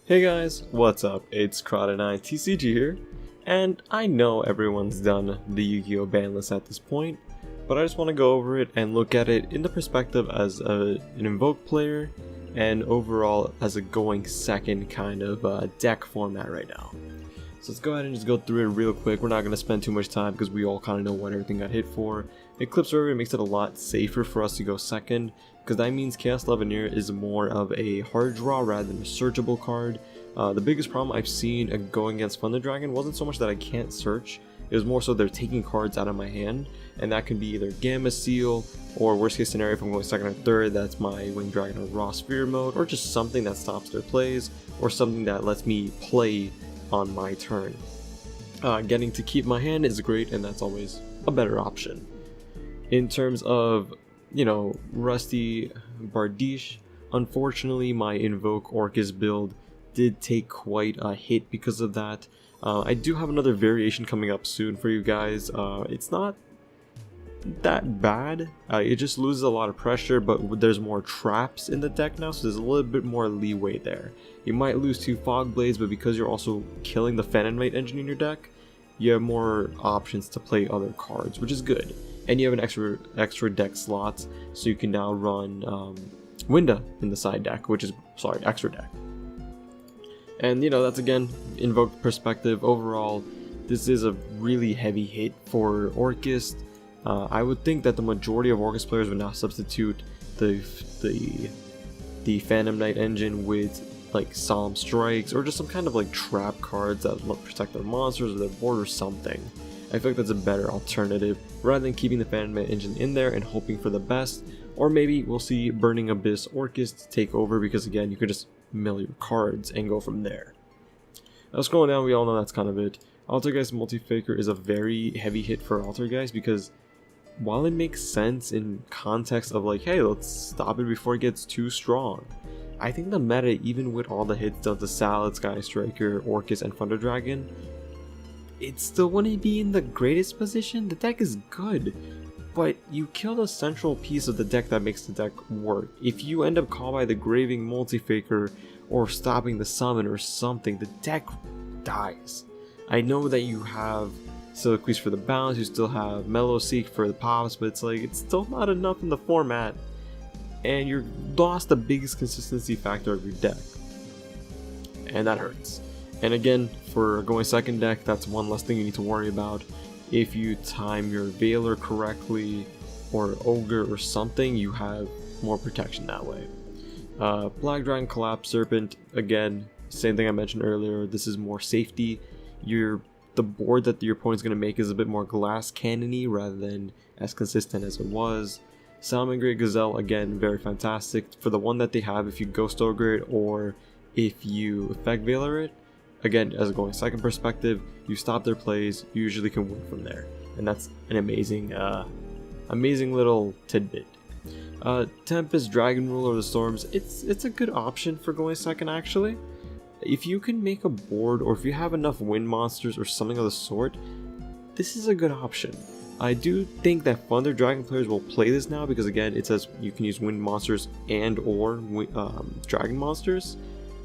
Hey guys, what's up? It's Crowd9TCG here, and I know everyone's done the Yu-Gi-Oh! Banlist at this point, but I just want to go over it and look at it in the perspective as an Invoke player, and overall as a going second kind of deck format right now. So let's go ahead and just go through it real quick. We're not going to spend too much time because we all kind of know what everything got hit for. Eclipse River makes it a lot safer for us to go second, because that means Chaos Levineer is more of a hard draw rather than a searchable card. The biggest problem I've seen going against Thunder Dragon wasn't so much that I can't search, it was more so they're taking cards out of my hand, and that can be either Gamma Seal, or worst case scenario if I'm going second or third, that's my Winged Dragon or Raw Sphere mode, or just something that stops their plays, or something that lets me play on my turn. Getting to keep my hand is great, and that's always a better option. In terms of, Rusty Bardiche, unfortunately my Invoke Orcus build did take quite a hit because of that. I do have another variation coming up soon for you guys. It's not that bad, it just loses a lot of pressure, but there's more traps in the deck now, so there's a little bit more leeway there. You might lose 2 Fog Blades, but because you're also killing the Phantomite engine in your deck, you have more options to play other cards, which is good. And you have an extra deck slots, so you can now run Winda in the side deck, which is, extra deck. And that's again, Invoke perspective. Overall, this is a really heavy hit for Orcus. I would think that the majority of Orcus players would now substitute the Phantom Knight engine with like Solemn Strikes, or just some kind of like trap cards that protect their monsters or their board or something. I feel like that's a better alternative, rather than keeping the Phantom Knight engine in there and hoping for the best. Or maybe we'll see Burning Abyss Orcus to take over, because again, you could just mill your cards and go from there. Now scrolling down, we all know that's kind of it. Altergeist Multi-Faker is a very heavy hit for Altergeist, because while it makes sense in context of like, hey, let's stop it before it gets too strong, I think the meta, even with all the hits done to Salad, Sky Striker, Orcus, and Thunder Dragon, it still wouldn't be in the greatest position. The deck is good, but you kill the central piece of the deck that makes the deck work. If you end up caught by the Graving Multi-Faker or stopping the summon or something, the deck dies. I know that you have Siliquise for the bounce, you still have Mellow Seek for the pops, but it's still not enough in the format, and you lost the biggest consistency factor of your deck, and that hurts. And again, for going second deck, that's one less thing you need to worry about. If you time your Veiler correctly, or Ogre or something, you have more protection that way. Black Dragon Collapse Serpent, again, same thing I mentioned earlier, this is more safety. The board that your opponent's going to make is a bit more glass cannon-y rather than as consistent as it was. Salamangreat Gazelle, again, very fantastic. For the one that they have, if you Ghost Ogre it or if you Effect Veiler it, again, as a going second perspective, you stop their plays, you usually can win from there. And that's an amazing little tidbit. Tempest Dragon Ruler of the Storms, it's a good option for going second actually. If you can make a board, or if you have enough wind monsters or something of the sort, this is a good option. I do think that Thunder Dragon players will play this now, because again, it says you can use wind monsters and or dragon monsters.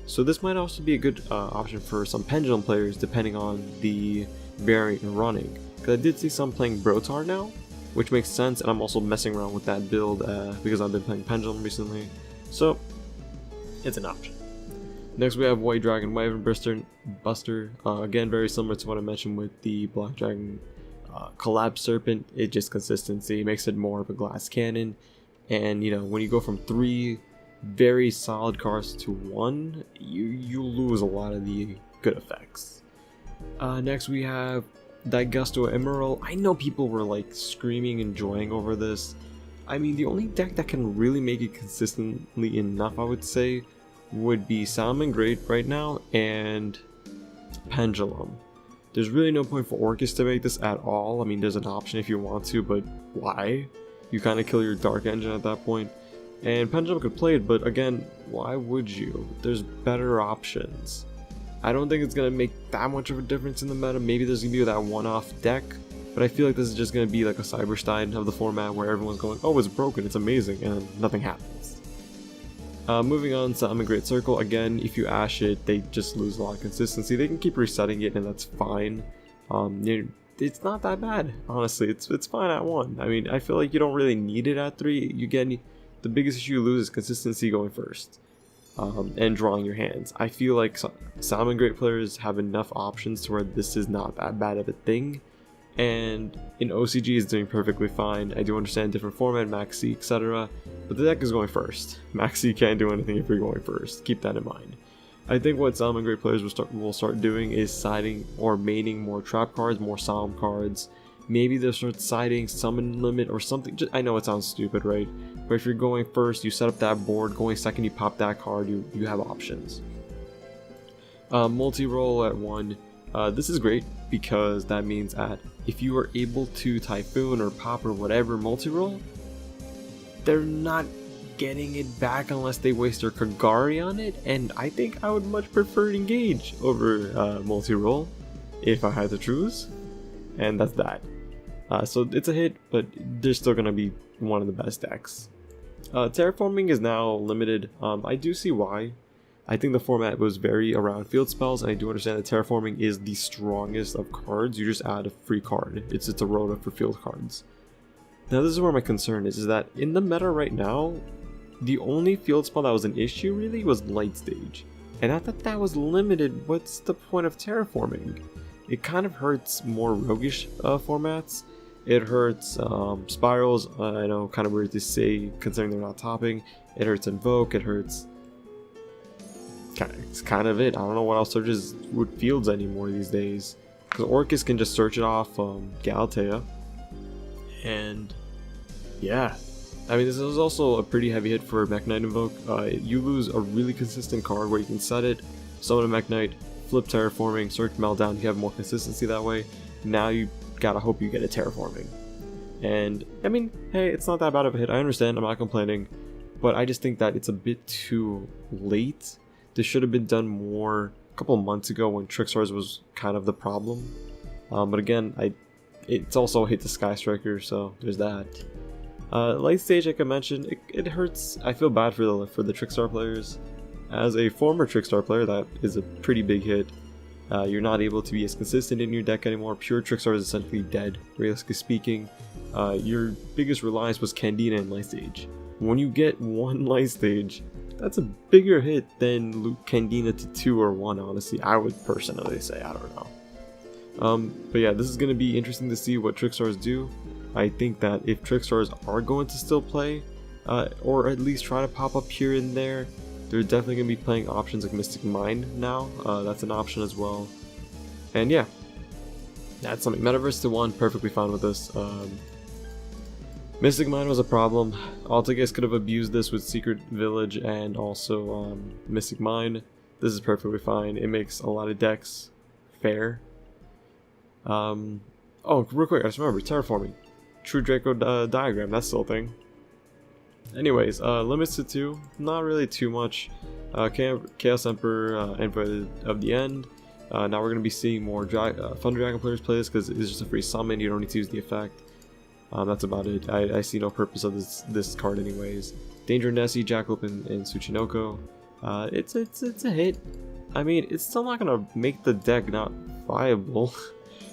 So this might also be a good option for some Pendulum players, depending on the variant you're running. Because I did see some playing Brotar now, which makes sense, and I'm also messing around with that build because I've been playing Pendulum recently. So it's an option. Next we have White Dragon Wyvern Buster. Again, very similar to what I mentioned with the Black Dragon Collapse Serpent. It just consistency makes it more of a glass cannon, and when you go from 3 very solid cards to 1, you lose a lot of the good effects. Next we have Daigusto Emerald. I know people were like screaming enjoying over this. I mean, the only deck that can really make it consistently enough, I would say, would be Salamangreat right now and Pendulum. There's really no point for Orcus to make this at all. I mean, there's an option if you want to, but why? You kind of kill your Dark Engine at that point. And Pendulum could play it, but again, why would you? There's better options. I don't think it's going to make that much of a difference in the meta. Maybe there's going to be that one-off deck, but I feel like this is just going to be like a Cyberstein of the format where everyone's going, oh, it's broken, it's amazing, and nothing happens. Moving on to I'm a Great Circle, again, if you ash it, they just lose a lot of consistency. They can keep resetting it and that's fine. It's not that bad, honestly. It's fine at 1. I mean, I feel like you don't really need it at 3. The biggest issue you lose is consistency going first. And drawing your hands. I feel like some great players have enough options to where this is not that bad of a thing, and in OCG is doing perfectly fine. I do understand different format, Max C, etc., but the deck is going first. Max C can't do anything if you're going first. Keep that in mind. I think what some great players will start doing is siding or maining more trap cards, more solemn cards. Maybe they'll start siding summon limit or something. I know it sounds stupid, right? But if you're going first, you set up that board. Going second, you pop that card. You have options. Multi-roll at 1. This is great because that means that if you are able to Typhoon or Pop or whatever multi-roll, they're not getting it back unless they waste their Kagari on it. And I think I would much prefer Engage over multi-roll if I had to choose. And that's that. So it's a hit, but they're still going to be one of the best decks. Terraforming is now limited. I do see why. I think the format was very around field spells, and I do understand that Terraforming is the strongest of cards. You just add a free card. It's a rota for field cards. Now this is where my concern is that in the meta right now, the only field spell that was an issue really was Light Stage. And I thought that was limited. What's the point of Terraforming? It kind of hurts more roguish formats. It hurts Spirals, I know, kind of weird to say considering they're not topping. It hurts Invoke, it hurts... It's kind of it. I don't know what else searches with fields anymore these days. Because Orcus can just search it off Galatea. And yeah. I mean, this is also a pretty heavy hit for Mech Knight Invoke. You lose a really consistent card where you can set it, summon a Mech Knight, flip Terraforming, search Meltdown, you have more consistency that way. Now you gotta hope you get a Terraforming. And I mean, hey, it's not that bad of a hit. I understand, I'm not complaining, but I just think that it's a bit too late. This should have been done more a couple months ago when Trickstars was kind of the problem. But again, it's also a hit to Sky Striker, so there's that. Light Stage, like I mentioned, it hurts. I feel bad for the Trickstar players. As a former Trickstar player, that is a pretty big hit. You're not able to be as consistent in your deck anymore. Pure Trickstar is essentially dead, realistically speaking. Your biggest reliance was Candina and Light Stage. When you get 1 Light Stage, that's a bigger hit than Luke Candina to 2 or 1, honestly. I would personally say, I don't know. But yeah, this is going to be interesting to see what Trickstars do. I think that if Trickstars are going to still play, or at least try to pop up here and there, they're definitely going to be playing options like Mystic Mind now. That's an option as well. And yeah, that's something. Metaverse to 1, perfectly fine with this. Mystic Mind was a problem. Altagas could have abused this with Secret Village and also Mystic Mind. This is perfectly fine. It makes a lot of decks fair. Oh, real quick, I just remember Terraforming. True Draco diagram, that's still a thing. Anyways, limits to 2, not really too much. Chaos Emperor, Envoy of the End. Now we're going to be seeing more Thunder Dragon players play this because it's just a free summon, you don't need to use the effect. That's about it. I see no purpose of this card anyways. Danger Nessie, Jackalope, and Tsuchinoko. It's a hit. I mean, it's still not going to make the deck not viable.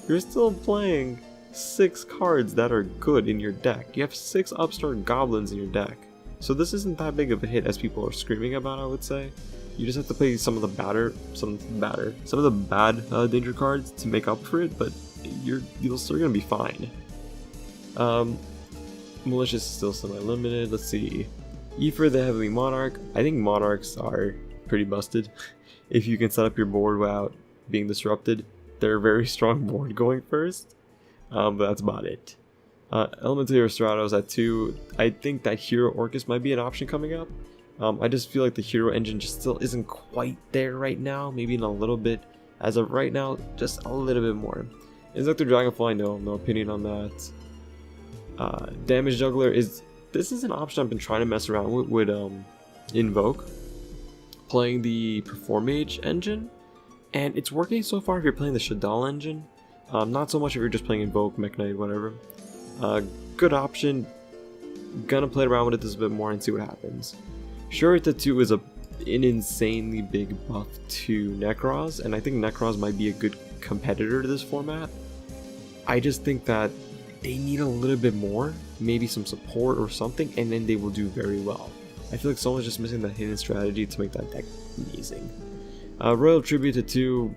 You're still playing 6 cards that are good in your deck. You have 6 upstart goblins in your deck. So this isn't that big of a hit as people are screaming about, I would say. You just have to play some of the bad danger cards to make up for it, but you're still gonna be fine. Malicious is still semi-limited. Let's see. Ephor the Heavenly Monarch. I think Monarchs are pretty busted. If you can set up your board without being disrupted, they're a very strong board going first. But that's about it. Elemental Hero Stratos at 2. I think that Hero Orcus might be an option coming up. I just feel like the Hero engine just still isn't quite there right now. Maybe in a little bit. As of right now, just a little bit more. Inspector Dragonfly, no opinion on that. Damage Juggler this is an option I've been trying to mess around with Invoke. Playing the Perform Mage engine. And it's working so far if you're playing the Shadal engine. Not so much if you're just playing Invoke, Mech Knight, whatever. Good option. Gonna play around with it this a bit more and see what happens. Shurita 2 is an insanely big buff to Necros, and I think Necros might be a good competitor to this format. I just think that they need a little bit more, maybe some support or something, and then they will do very well. I feel like someone's just missing that hidden strategy to make that deck amazing. Royal Tribute to 2,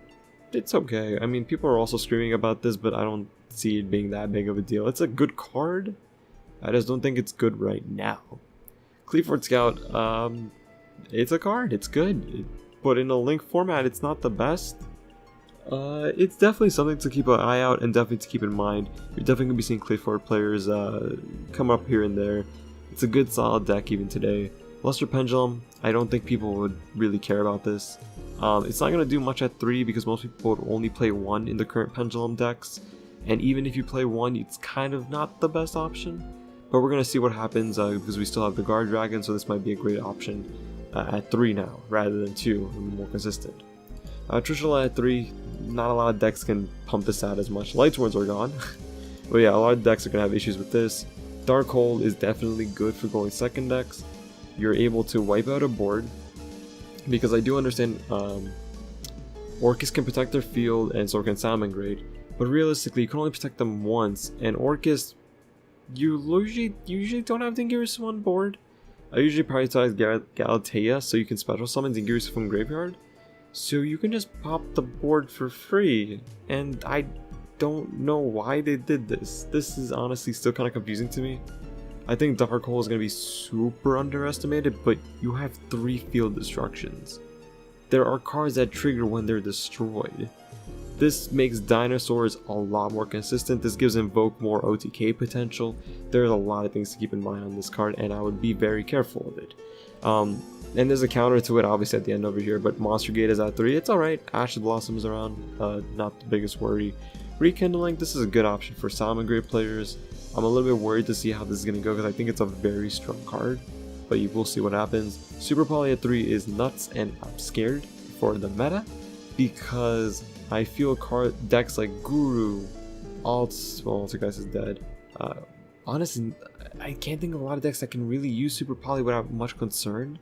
it's okay. I mean, people are also screaming about this, but I don't see it being that big of a deal. It's a good card, I just don't think it's good right now. Cleaford Scout, it's a card, it's good. But in a link format, it's not the best. It's definitely something to keep an eye out and definitely to keep in mind. You're definitely going to be seeing Cleaford players come up here and there. It's a good solid deck even today. Luster Pendulum, I don't think people would really care about this. It's not going to do much at 3 because most people would only play 1 in the current Pendulum decks. And even if you play 1, it's kind of not the best option. But we're going to see what happens because we still have the Guard Dragon, so this might be a great option at 3 now rather than 2 and be more consistent. Trishula at 3, not a lot of decks can pump this out as much. Lightsworns are gone. But yeah, a lot of decks are going to have issues with this. Darkhold is definitely good for going second decks. You're able to wipe out a board, because I do understand Orcus can protect their field and so can Salmon Grade, but realistically you can only protect them once, and Orcus, you usually don't have Dingiris on board. I usually prioritize Galatea so you can special summon Dingiris from Graveyard, so you can just pop the board for free, and I don't know why they did this. This is honestly still kind of confusing to me. I think Darkhold is going to be super underestimated, but you have 3 field destructions. There are cards that trigger when they're destroyed. This makes Dinosaurs a lot more consistent. This gives Invoke more OTK potential. There's a lot of things to keep in mind on this card, and I would be very careful of it. And there's a counter to it obviously at the end over here, but Monster Gate is at 3. It's alright. Ash Blossom is around, not the biggest worry. Rekindling, this is a good option for Salmon Grade players. I'm a little bit worried to see how this is going to go because I think it's a very strong card, but you will see what happens. Super Poly at 3 is nuts, and I'm scared for the meta because I feel decks like Guru, Altergeist is dead. Honestly, I can't think of a lot of decks that can really use Super Poly without much concern.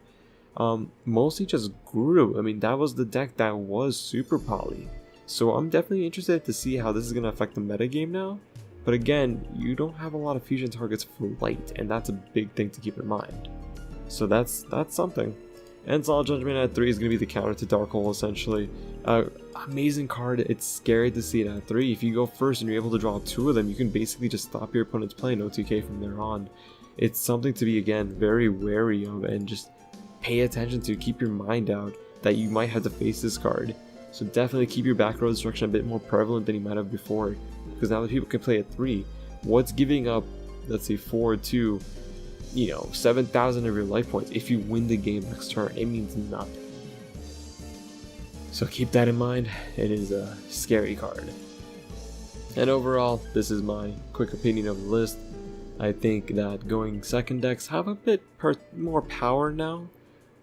Mostly just Guru. I mean, that was the deck that was Super Poly. So I'm definitely interested to see how this is going to affect the metagame now. But again, you don't have a lot of fusion targets for light, and that's a big thing to keep in mind. So that's something. And Solid Judgment at 3 is going to be the counter to Darkhold, essentially. Amazing card. It's scary to see it at 3. If you go first and you're able to draw 2 of them, you can basically just stop your opponent's play and OTK from there on. It's something to be, again, very wary of and just pay attention to. Keep your mind out that you might have to face this card. So definitely keep your back row destruction a bit more prevalent than you might have before. Because now that people can play at 3, what's giving up, let's say 4 to, 7,000 of your life points if you win the game next turn? It means nothing. So keep that in mind. It is a scary card. And overall, this is my quick opinion of the list. I think that going second decks have a bit more power now,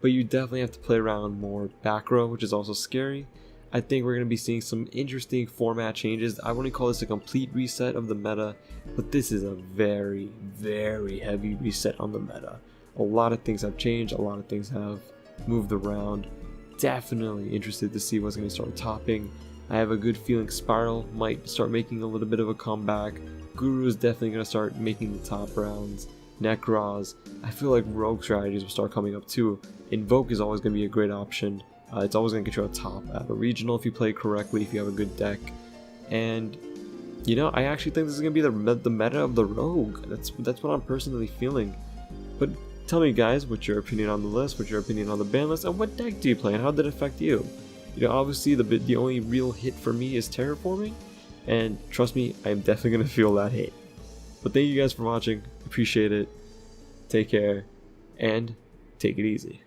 but you definitely have to play around more back row, which is also scary. I think we're going to be seeing some interesting format changes. I wouldn't call this a complete reset of the meta, but this is a very, very heavy reset on the meta. A lot of things have changed, a lot of things have moved around. Definitely interested to see what's going to start topping. I have a good feeling Spiral might start making a little bit of a comeback. Guru is definitely going to start making the top rounds. Necros, I feel like rogue strategies will start coming up too. Invoke is always going to be a great option. It's always going to get you a top at a regional if you play correctly, if you have a good deck. And, I actually think this is going to be the meta of the rogue. That's what I'm personally feeling. But tell me, guys, what's your opinion on the list, what's your opinion on the ban list, and what deck do you play, and how did it affect you? Obviously, the only real hit for me is terraforming, and trust me, I'm definitely going to feel that hit. But thank you guys for watching, appreciate it, take care, and take it easy.